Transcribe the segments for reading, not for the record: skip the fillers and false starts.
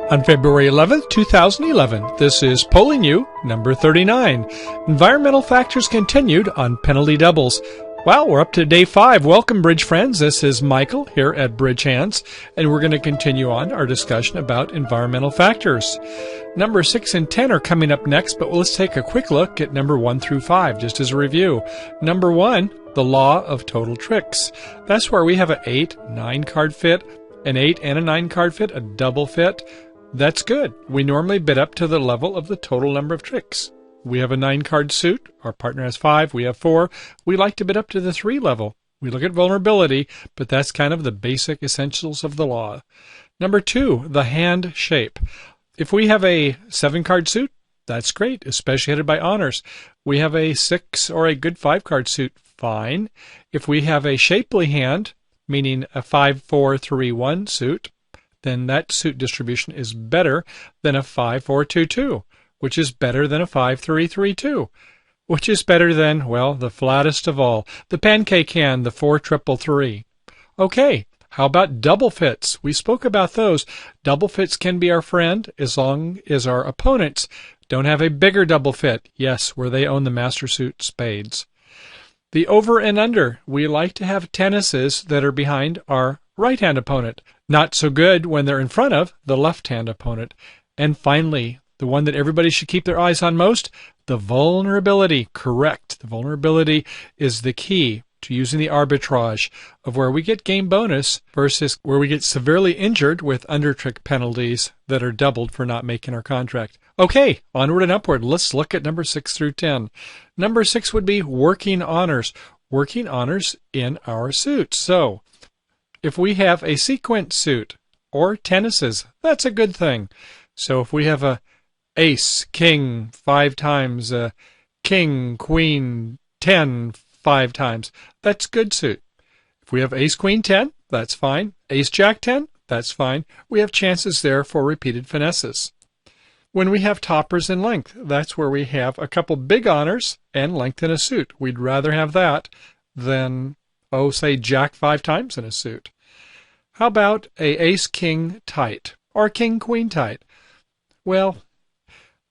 On February 11th, 2011, this is Polling You, number 39. Environmental factors continued on penalty doubles. Well, we're up to day 5. Welcome, Bridge friends. This is Michael here at Bridge Hands, and we're going to continue on our discussion about environmental factors. Number 6 and 10 are coming up next, but let's take a quick look at number 1 through 5, just as a review. Number 1, the law of total tricks. That's where we have an 8, 9 card fit, an 8 and a 9 card fit, a double fit. That's good. We normally bid up to the level of the total number of tricks. We have a 9 card suit. Our partner has 5. We have 4. We like to bid up to the 3 level. We look at vulnerability, but that's kind of the basic essentials of the law. Number 2, the hand shape. If we have a 7 card suit, that's great, especially headed by honors. We have a 6 or a good 5 card suit, fine. If we have a shapely hand, meaning a 5-4-3-1 suit, then that suit distribution is better than a 5-4-2-2, which is better than a 5-3-3-2, which is better than, well, the flattest of all, the pancake hand, the 4-3-3. Okay, how about double fits? We spoke about those. Double fits can be our friend as long as our opponents don't have a bigger double fit, yes, where they own the master suit spades. The over and under, we like to have tennises that are behind our right-hand opponent. Not so good when they're in front of the left-hand opponent. And finally, the one that everybody should keep their eyes on most, the vulnerability. Correct. The vulnerability is the key to using the arbitrage of where we get game bonus versus where we get severely injured with under-trick penalties that are doubled for not making our contract. Okay, onward and upward. Let's look at number 6 through 10. Number 6 would be working honors. Working honors in our suits. So, if we have a sequence suit or tennises, that's a good thing. So if we have a ace, king 5 times, a king, queen, 10 5 times, that's good suit. If we have ace, queen, 10, that's fine. Ace, jack, 10, that's fine. We have chances there for repeated finesses. When we have toppers in length, that's where we have a couple big honors and length in a suit. We'd rather have that than, say jack 5 times in a suit. How about a ace-king tight or king-queen tight? Well,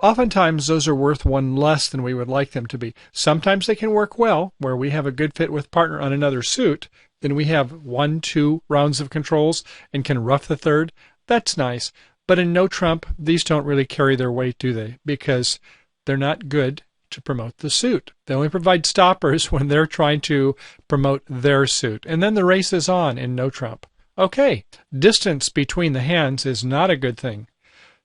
oftentimes those are worth 1 less than we would like them to be. Sometimes they can work well where we have a good fit with partner on another suit. Then we have 1-2 rounds of controls and can rough the third. That's nice. But in no trump, these don't really carry their weight, do they? Because they're not good to promote the suit. They only provide stoppers when they're trying to promote their suit. And then the race is on in no trump. Okay, distance between the hands is not a good thing.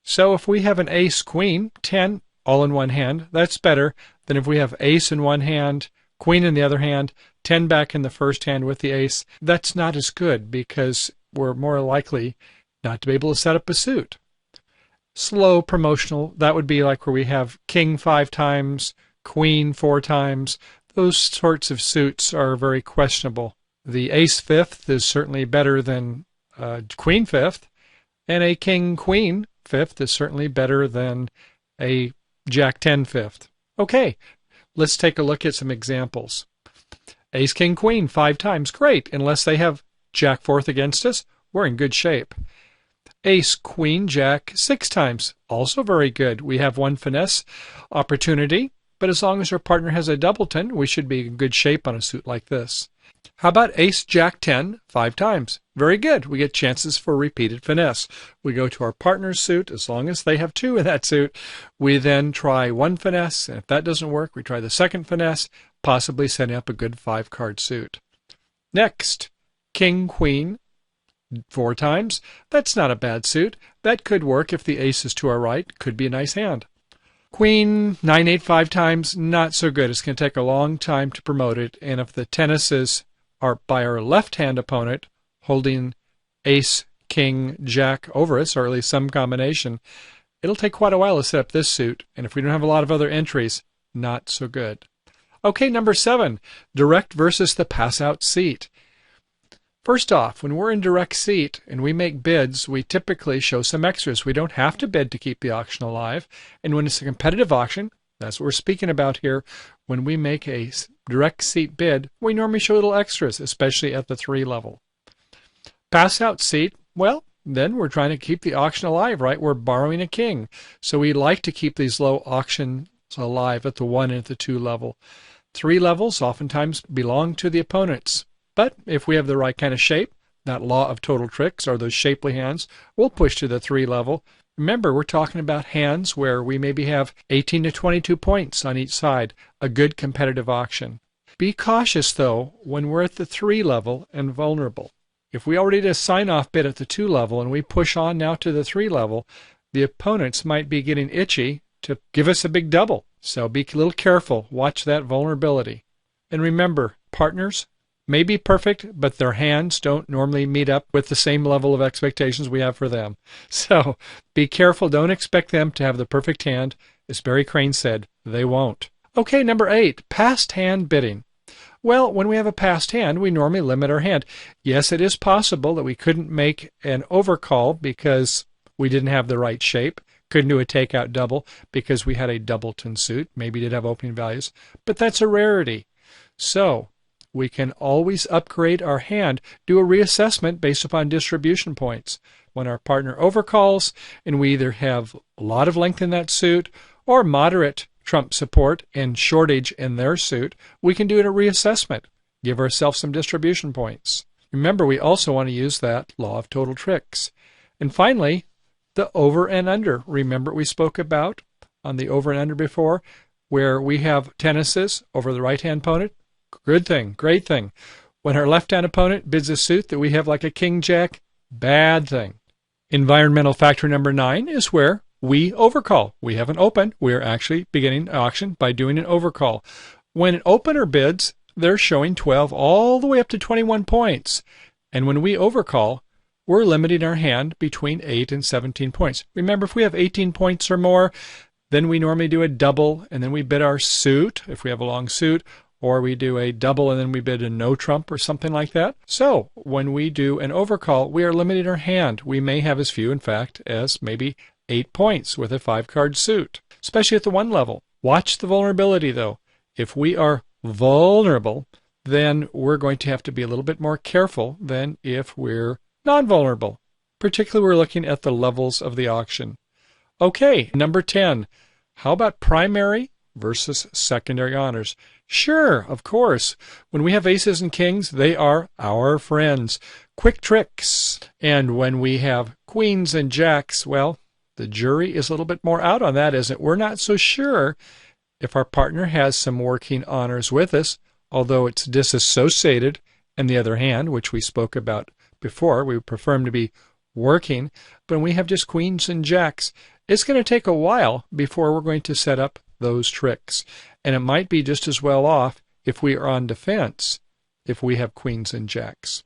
So if we have an ace, queen, 10 all in one hand, that's better than if we have ace in one hand, queen in the other hand, 10 back in the first hand with the ace. That's not as good because we're more likely not to be able to set up a suit. Slow promotional, that would be like where we have king 5 times, queen 4 times. Those sorts of suits are very questionable. The ace 5th is certainly better than queen 5th, and a king queen 5th is certainly better than a jack 10 5th. Okay, let's take a look at some examples. Ace king queen 5 times, great. Unless they have jack 4th against us, we're in good shape. Ace, queen, jack 6 times, also very good. We have 1 finesse opportunity, but as long as our partner has a doubleton, we should be in good shape on a suit like this. How about ace, jack 10 5 times? Very good. We get chances for repeated finesse. We go to our partner's suit. As long as they have 2 in that suit, we then try 1 finesse, and if that doesn't work, we try the second finesse, possibly setting up a good 5 card suit. Next, king, queen 4 times. That's not a bad suit. That could work if the ace is to our right. Could be a nice hand. Queen 9-8 5 times, not so good. It's going to take a long time to promote it, and if the tennises are by our left-hand opponent holding ace, king, jack over us, or at least some combination, it'll take quite a while to set up this suit, and if we don't have a lot of other entries, not so good. Okay, number 7, direct versus the pass-out seat. First off, when we're in direct seat and we make bids, we typically show some extras. We don't have to bid to keep the auction alive. And when it's a competitive auction, that's what we're speaking about here. When we make a direct seat bid, we normally show little extras, especially at the 3 level. Pass out seat, well, then we're trying to keep the auction alive, right? We're borrowing a king. So we like to keep these low auctions alive at the 1 and at the 2 level. 3 levels oftentimes belong to the opponents. But if we have the right kind of shape, that law of total tricks, or those shapely hands, we'll push to the 3 level. Remember, we're talking about hands where we maybe have 18 to 22 points on each side, a good competitive auction. Be cautious, though, when we're at the 3 level and vulnerable. If we already did a sign-off bid at the 2 level and we push on now to the 3 level, the opponents might be getting itchy to give us a big double. So be a little careful. Watch that vulnerability. And remember, partners may be perfect, but their hands don't normally meet up with the same level of expectations we have for them. So be careful. Don't expect them to have the perfect hand. As Barry Crane said, they won't. Okay, number 8, passed hand bidding. Well, when we have a passed hand, we normally limit our hand. Yes, it is possible that we couldn't make an overcall because we didn't have the right shape. Couldn't do a takeout double because we had a doubleton suit. Maybe did have opening values, but that's a rarity. So we can always upgrade our hand, do a reassessment based upon distribution points. When our partner overcalls and we either have a lot of length in that suit or moderate trump support and shortage in their suit, we can do a reassessment, give ourselves some distribution points. Remember, we also want to use that law of total tricks. And finally, the over and under. Remember we spoke about on the over and under before, where we have tennises over the right-hand opponent? Good thing, great thing. When our left-hand opponent bids a suit that we have like a king-jack, bad thing. Environmental factor number 9 is where we overcall. We have an open. We are actually beginning an auction by doing an overcall. When an opener bids, they're showing 12 all the way up to 21 points. And when we overcall, we're limiting our hand between 8 and 17 points. Remember, if we have 18 points or more, then we normally do a double, and then we bid our suit, if we have a long suit, or we do a double and then we bid a no trump or something like that. So when we do an overcall, we are limiting our hand. We may have as few, in fact, as maybe 8 points with a 5-card suit, especially at the 1 level. Watch the vulnerability, though. If we are vulnerable, then we're going to have to be a little bit more careful than if we're non-vulnerable. Particularly, we're looking at the levels of the auction. Okay, number 10. How about primary versus secondary honors? Sure, of course. When we have aces and kings, they are our friends. Quick tricks. And when we have queens and jacks, well, the jury is a little bit more out on that, isn't it? We're not so sure if our partner has some working honors with us, although it's disassociated in the other hand, which we spoke about before. We would prefer them to be working. But when we have just queens and jacks, it's going to take a while before we're going to set up those tricks. And it might be just as well off if we are on defense if we have queens and jacks.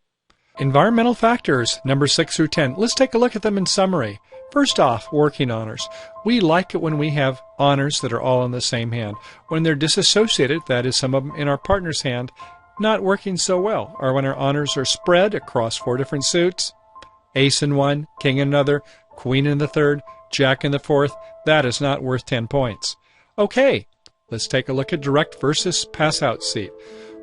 Environmental factors, number 6 through 10. Let's take a look at them in summary. First off, working honors. We like it when we have honors that are all in the same hand. When they're disassociated, that is some of them in our partner's hand, not working so well. Or when our honors are spread across 4 different suits, ace in one, king in another, queen in the third, jack in the fourth, that is not worth 10 points. Okay, let's take a look at direct versus pass-out seat.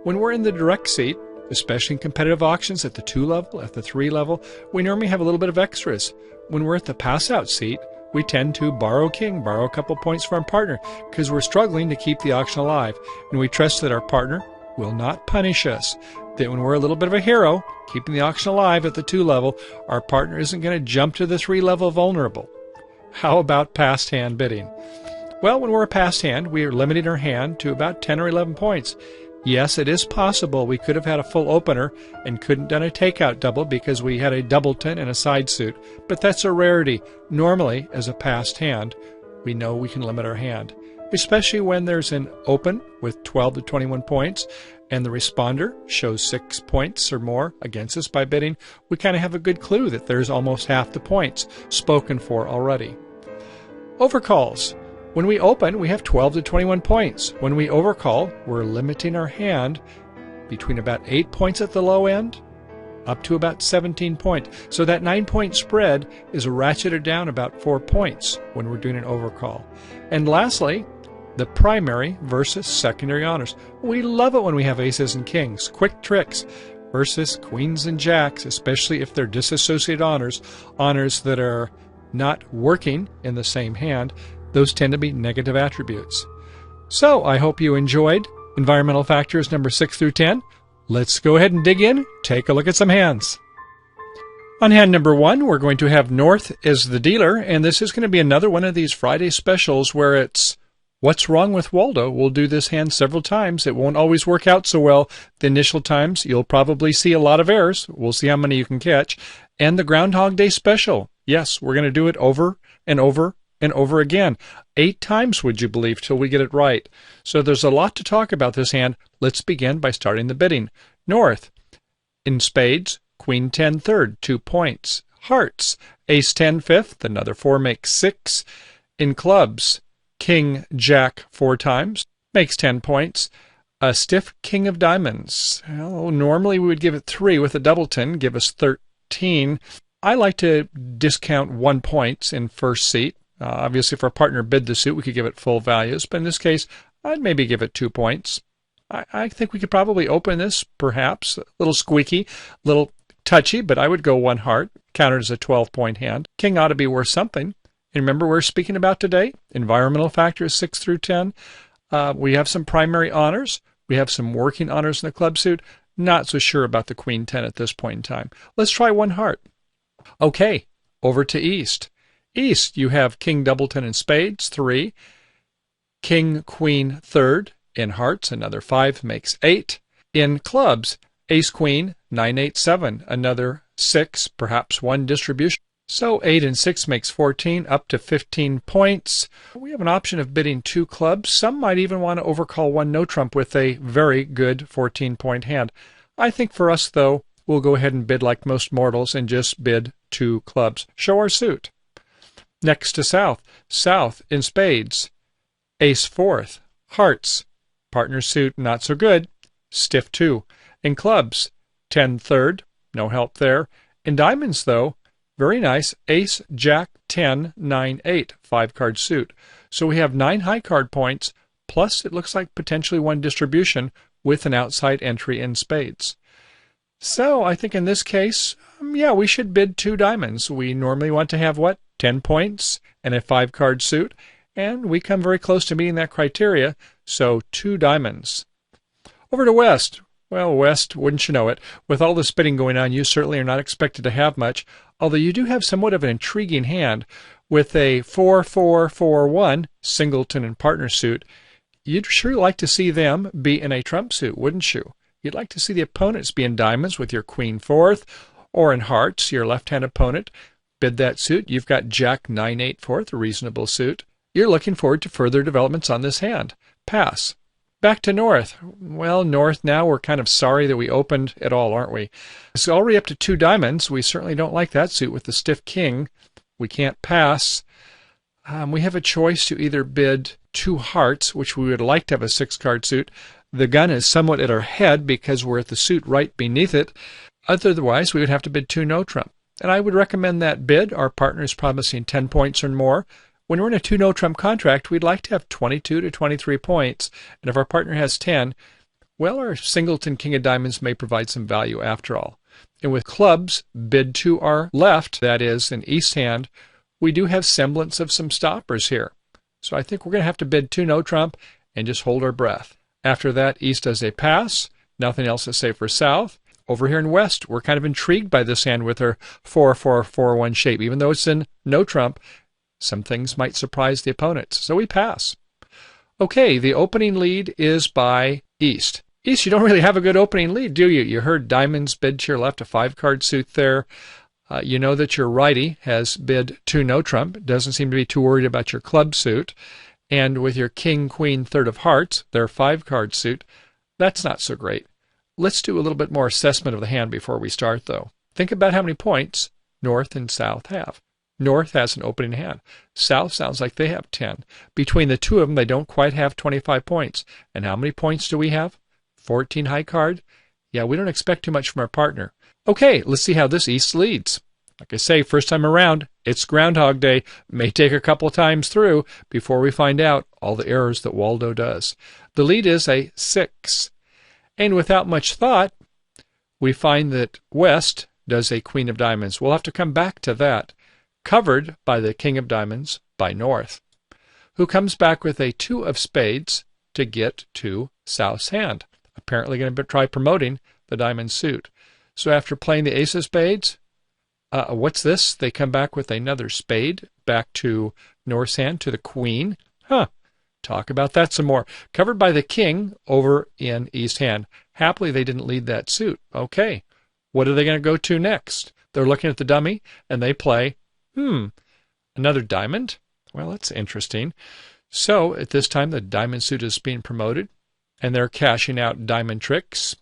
When we're in the direct seat, especially in competitive auctions at the 2 level, at the 3 level, we normally have a little bit of extras. When we're at the pass-out seat, we tend to borrow king, borrow a couple points from our partner, because we're struggling to keep the auction alive, and we trust that our partner will not punish us. That when we're a little bit of a hero, keeping the auction alive at the 2 level, our partner isn't going to jump to the 3 level vulnerable. How about passed hand bidding? Well, when we're a passed hand, we are limiting our hand to about 10 or 11 points. Yes, it is possible we could have had a full opener and couldn't done a takeout double because we had a doubleton and a side suit, but that's a rarity. Normally, as a passed hand, we know we can limit our hand, especially when there's an open with 12 to 21 points and the responder shows 6 points or more against us by bidding. We kind of have a good clue that there's almost half the points spoken for already. Overcalls. When we open, we have 12 to 21 points. When we overcall, we're limiting our hand between about 8 points at the low end up to about 17 points. So that 9-point spread is ratcheted down about 4 points when we're doing an overcall. And lastly, the primary versus secondary honors. We love it when we have aces and kings. Quick tricks. versus queens and jacks, especially if they're disassociated honors that are not working in the same hand. Those tend to be negative attributes. So I hope you enjoyed environmental factors number 6 through 10. Let's go ahead and dig in, take a look at some hands. On hand number 1, we're going to have North as the dealer, and this is going to be another one of these Friday specials where it's what's wrong with Waldo. We'll do this hand several times. It won't always work out so well the initial times. You'll probably see a lot of errors. We'll see how many you can catch. And the Groundhog Day special. Yes, we're going to do it over and over and over again. 8 times, would you believe, till we get it right. So there's a lot to talk about this hand. Let's begin by starting the bidding. North, in spades, Queen 10 third, 2 points. Hearts, Ace 10 fifth, another 4 makes 6. In clubs, King Jack 4 times, makes 10 points. A stiff King of Diamonds. Well, normally we would give it 3 with a doubleton, give us 13. I like to discount 1 point in first seat. Obviously, if our partner bid the suit, we could give it full values. But in this case, I'd maybe give it 2 points. I think we could probably open this, perhaps. A little squeaky, a little touchy, but I would go 1 heart, counted as a 12-point hand. King ought to be worth something. And remember, we're speaking about today environmental factors 6 through 10. We have some primary honors. We have some working honors in the club suit. Not so sure about the Queen 10 at this point in time. Let's try 1 heart. Okay, over to East. East, you have King Doubleton in spades, 3. King Queen third in hearts, another 5 makes 8. In clubs, Ace Queen, 9 8 7, another 6, perhaps 1 distribution. So 8 and 6 makes 14, up to 15 points. We have an option of bidding 2 clubs. Some might even want to overcall 1 no trump with a very good 14-point hand. I think for us, though, we'll go ahead and bid like most mortals and just bid 2 clubs. Show our suit. Next to South. South in spades. Ace fourth. Hearts. Partner suit not so good. Stiff 2. In clubs. 10 third. No help there. In diamonds, though, very nice. Ace, Jack, 10, 9, 8. 5-card suit. So we have 9 high card points, plus it looks like potentially 1 distribution with an outside entry in spades. So I think in this case, we should bid 2 diamonds. We normally want to have, 10 points and a 5-card suit, and we come very close to meeting that criteria, so 2 diamonds. Over to West. Well, West, wouldn't you know it, with all this bidding going on, you certainly are not expected to have much, although you do have somewhat of an intriguing hand with a 4-4-4-1 singleton and partner suit. You'd sure like to see them be in a trump suit, wouldn't you? You'd like to see the opponents be in diamonds with your Queen fourth, or in hearts, your left-hand opponent. Bid that suit. You've got Jack 9 8 fourth, a reasonable suit. You're looking forward to further developments on this hand. Pass. Back to North. Well, North now, we're kind of sorry that we opened at all, aren't we? It's already up to 2 diamonds. We certainly don't like that suit with the stiff king. We can't pass. We have a choice to either bid 2 hearts, which we would like to have a 6-card suit. The gun is somewhat at our head because we're at the suit right beneath it. Otherwise, we would have to bid 2 no trump. And I would recommend that bid. Our partner is promising 10 points or more. When we're in a 2 no trump contract, we'd like to have 22 to 23 points. And if our partner has 10, well, our singleton King of Diamonds may provide some value after all. And with clubs, bid to our left, that is, an East hand, we do have semblance of some stoppers here. So I think we're going to have to bid 2 no trump and just hold our breath. After that, East does a pass. Nothing else to say for South. Over here in West, we're kind of intrigued by this hand with our 4-4-4-1 shape. Even though it's in no trump, some things might surprise the opponents. So we pass. Okay, the opening lead is by East. East, you don't really have a good opening lead, do you? You heard diamonds bid to your left, a 5-card suit there. You know that your righty has bid 2 no trump. Doesn't seem to be too worried about your club suit. And with your King, Queen, third of hearts, their 5-card suit, that's not so great. Let's do a little bit more assessment of the hand before we start, though. Think about how many points North and South have. North has an opening hand. South sounds like they have 10. Between the two of them, they don't quite have 25 points. And how many points do we have? 14 high card? Yeah, we don't expect too much from our partner. Okay, let's see how this East leads. Like I say, first time around, it's Groundhog Day. May take a couple times through before we find out all the errors that Waldo does. The lead is a 6. And without much thought, we find that West does a Queen of Diamonds. We'll have to come back to that. Covered by the King of Diamonds by North, who comes back with a 2 of Spades to get to South's hand. Apparently going to try promoting the diamond suit. So after playing the Ace of Spades, what's this? They come back with another spade back to North's hand, to the Queen. Talk about that some more. Covered by the King over in East hand. Happily, they didn't lead that suit. Okay, what are they going to go to next? They're looking at the dummy, and they play, another diamond? Well, that's interesting. So at this time, the diamond suit is being promoted, and they're cashing out diamond tricks.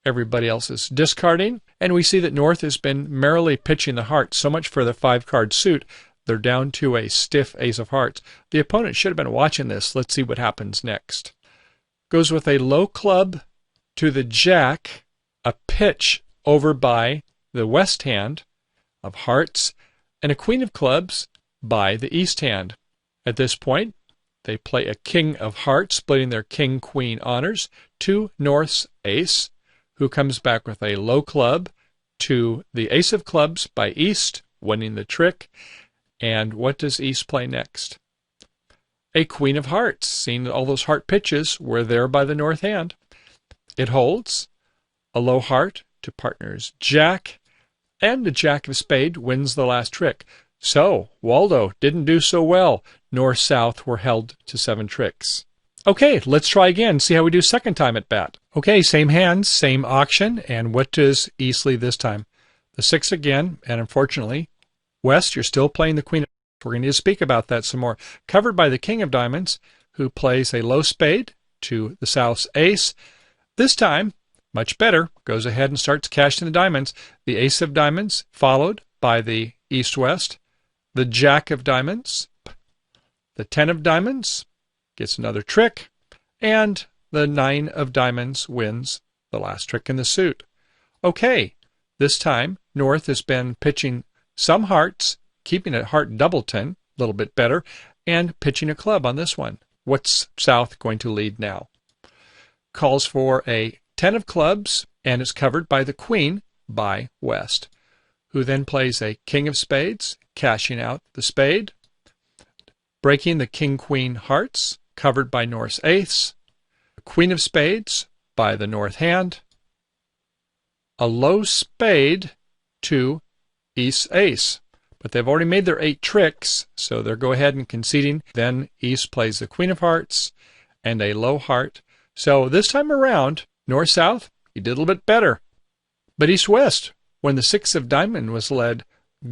Everybody else is discarding, and we see that North has been merrily pitching the heart. So much for the 5-card suit. They're down to a stiff Ace of Hearts. The opponent should have been watching this. Let's see what happens next. Goes with a low club to the Jack, a pitch over by the West hand of hearts, and a Queen of Clubs by the East hand. At this point, they play a King of Hearts, splitting their King-Queen honors, to North's Ace, who comes back with a low club to the Ace of Clubs by East, winning the trick. And what does East play next? A Queen of Hearts. Seeing that all those heart pitches were there by the North hand. It holds a low heart to partners Jack, and the Jack of Spade wins the last trick. So, Waldo didn't do so well. North-South were held to 7 tricks. Okay, let's try again, see how we do second time at bat. Okay, same hands, same auction, and what does East lead this time? The 6 again, and unfortunately, West, you're still playing the Queen of Diamonds. We're going to speak about that some more. Covered by the King of Diamonds, who plays a low spade to the South's Ace. This time, much better, goes ahead and starts cashing the diamonds. The Ace of Diamonds, followed by the East-West. The Jack of Diamonds, the 10 of Diamonds, gets another trick, and the 9 of Diamonds wins the last trick in the suit. Okay, this time, North has been pitching some hearts, keeping a heart doubleton, a little bit better, and pitching a club on this one. What's South going to lead now? Calls for a 10 of clubs, and is covered by the Queen by West, who then plays a King of Spades, cashing out the spade, breaking the King-Queen hearts, covered by North's Ace, a Queen of Spades by the North hand, a low spade to East's Ace. But they've already made their 8 tricks, so they'll go ahead and conceding. Then East plays the Queen of Hearts and a low heart. So this time around, North-South, he did a little bit better. But East-West, when the 6 of Diamond was led,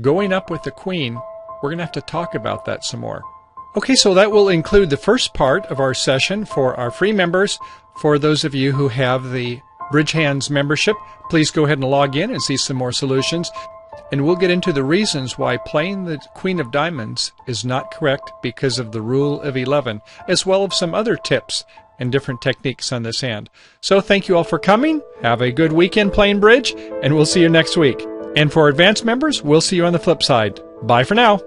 going up with the Queen, we're going to have to talk about that some more. Okay, so that will include the first part of our session for our free members. For those of you who have the Bridge Hands membership, please go ahead and log in and see some more solutions. And we'll get into the reasons why playing the Queen of Diamonds is not correct because of the rule of 11, as well as some other tips and different techniques on this hand. So thank you all for coming. Have a good weekend playing bridge, and we'll see you next week. And for advanced members, we'll see you on the flip side. Bye for now.